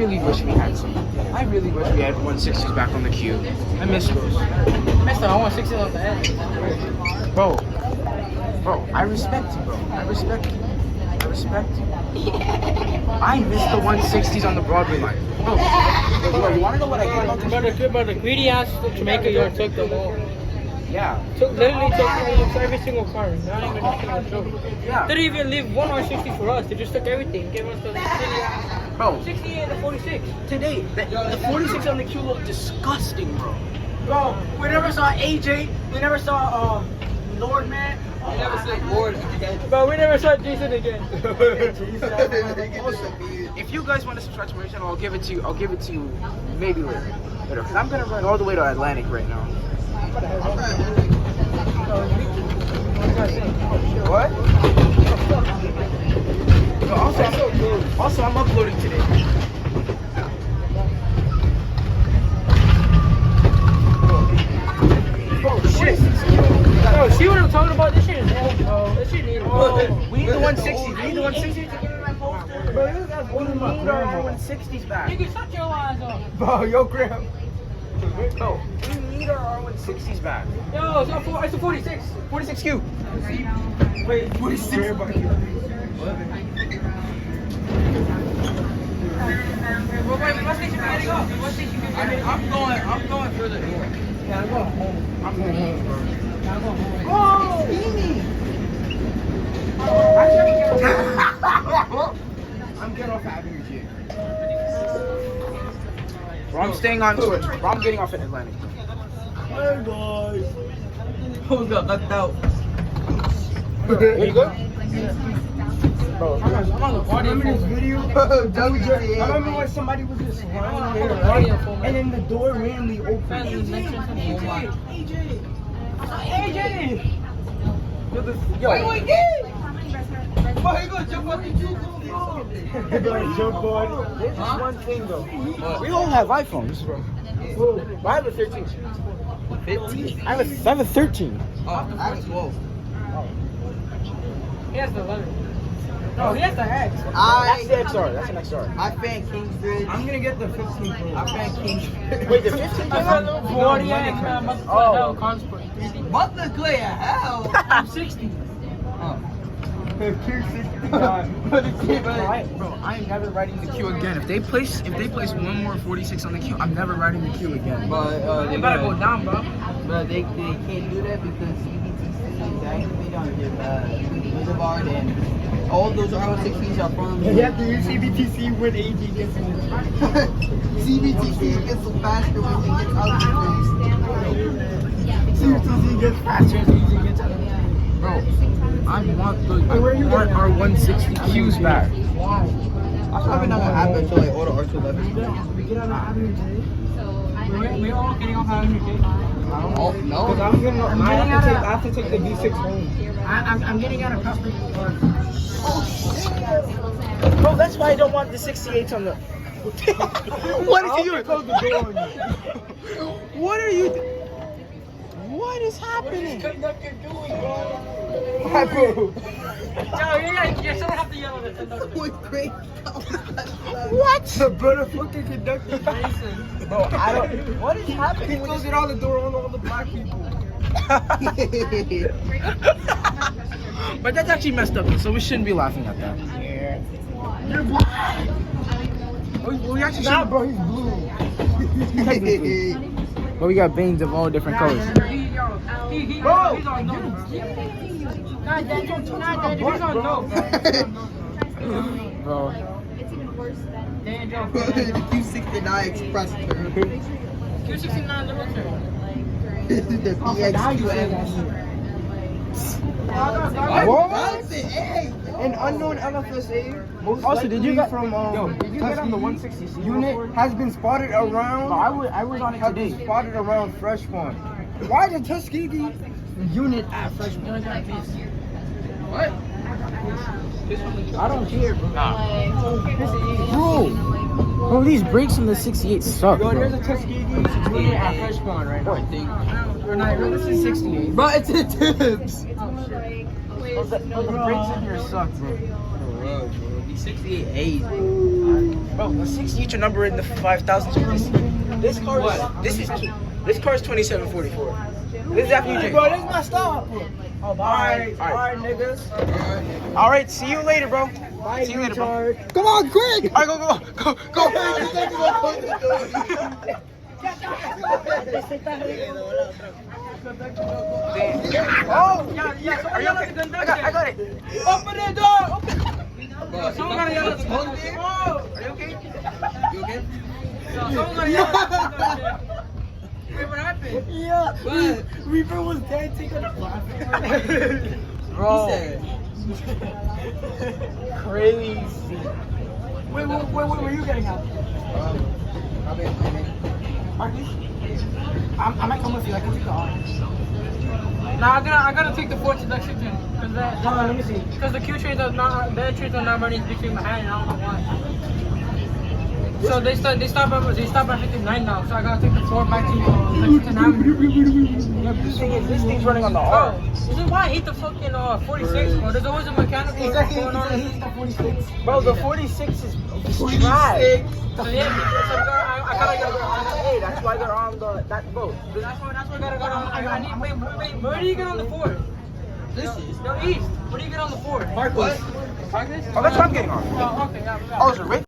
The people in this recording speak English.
really wish we had some. I really wish we had 160s back on the queue. I miss those. Mister, I want 60 off the end. Bro, I respect you, bro. I respect you. I miss the 160s on the Broadway line. Bro, you wanna know what I get about this? But the greedy ass Jamaica yard took them all. Yeah. Literally took almost every single car. Not even a joke. Yeah. They didn't even leave one R60 for us. They just took everything. Gave us the city ass. Bro, 68 and the 46. today, the 46 on the queue looked disgusting, bro. Bro, we never saw AJ. We never saw Lord, man. You never said Lord again. But we never saw Jason again. If you guys want to subscribe to my channel, I'll give it to you. I'll give it to you maybe later. Cause I'm gonna run all the way to Atlantic right now. What? Also, I'm uploading today. Oh shit! Yo, see what I'm talking about? This shit is old, bro. This shit is old. We need the 160. We need the 160 to get in my poster. Bro, we need our 160s back. Nigga, shut your eyes up. Bro, yo, Graham. Bro, we need our 160s back. Yo, it's a 46. 46Q. Wait, 46. What station are you getting off? What station are you getting off? I'm going further north. Yeah, I'm going home. I'm going home, bro. Yeah, I'm going home. Oh, Beanie! I'm getting off Avenue G. Bro, I'm staying on Twitch. Bro, I'm getting off at Atlantic. Hey guys. Hold up, that's out. There you go. Bro, I'm on the party. Remember this video? I remember when somebody was just lying there, right? And then the door randomly opened. AJ! yo, Why you gonna jump on the They're gonna jump on. there's just one thing though. We all have iPhones, bro. I have a 13. 15? I have a 13. Oh, that's 12. He has the 11. No, he has the X. That's the XR. That's an XR. I fan Kingsbridge. I'm gonna get the 15 Pro. I fan Kingsbridge. Wait, the 15 I got no 40 X, man. Must Oh. hell conspiracy. Multiplayer, hell. I'm 60. Bro, I am never riding the queue again. If they place one more 46 on the queue, I'm never riding the queue again. But They better go down, bro. But they can't do that because CBTC is activated on their boulevard and all those R60s are from You have to use CBTC when AG gets in the CBTC gets so faster when it gets out of CBTC gets faster as AG gets out of the Bro, I want our 160 queues back. That's probably not gonna happen until like order R211. We get out of Avenue J. We're all getting off Avenue J. Oh no. Because I have to take the V6 home. I'm getting out of custody. Bro, that's why I don't want the 68s on the. What is he doing? Close the door on you. What are you doing? What is happening? Hi, bro. Yo, you still have to yell at the conductor. With great. What? The brother fucking conductor. Bro, I don't. What is He happening? closing all the door on all the black people. But that's actually messed up, so we shouldn't be laughing at that. Yeah. You're black. We actually Nah, should. bro, he's blue. Technically. But we got veins of all different colors. Bro, he's on no, bro. Nah, Dad, he's on no, bro. Bro. It's even worse than Dan Joe. The Q69 Express turn. Q69 little turn. The PXQM. What? Hey, An unknown LFSA, most Also, did you likely get from did you get on the 160 unit has been spotted around. I was on it Has today. been spotted around Freshpond. Why the Tuskegee unit at Freshpond? what? I don't care, bro. like, Bro, these brakes on the 68 suck, Yo, there's bro. a Tuskegee unit at Freshpond right now. This is 68. Bro, it's a tips. like The brakes in here suck, bro. Bro, these 68As, Bro, the 60 each number in the 5,000. This car is this car is 2744. This is after you drink. Bro, this is my stop. Oh, bye. Alright, niggas. Alright, see you later, bro. Bye, See you later, bro. retard. Come on, quick. Alright, go. Oh, yeah. Are you okay? I got it. Open the door. bro. Someone gotta yell at the gun. Are you okay? You okay? Someone gotta yell at the gun. Wait, what happened? Yeah. What? Reaper was dancing on the Bro, He said, crazy. Wait, where were you getting out? I mean, Marcus? I might come with you. I can take the orange. Nah, I gotta take the 4 to Lexington. Cause Hold on, let me see. Because the Q trains are not, the trains are not running between my hand, and I don't know why. So they stop at 59 now, so I gotta take the 4 back to Lexington Avenue. This thing's running on the Bro, R. this is why I hate the fucking 46, bro. There's always a mechanical going on. Bro, the 46 is trash. So yeah, I gotta go. Hey, that's why they're on that boat. That's why I gotta go on. I need, wait, where do you get on the 4? this is. No, east. Where do you get on the 4? Marcus. Marcus? Oh, that's what I'm getting on. Oh, okay, yeah. Oh, is it Rick?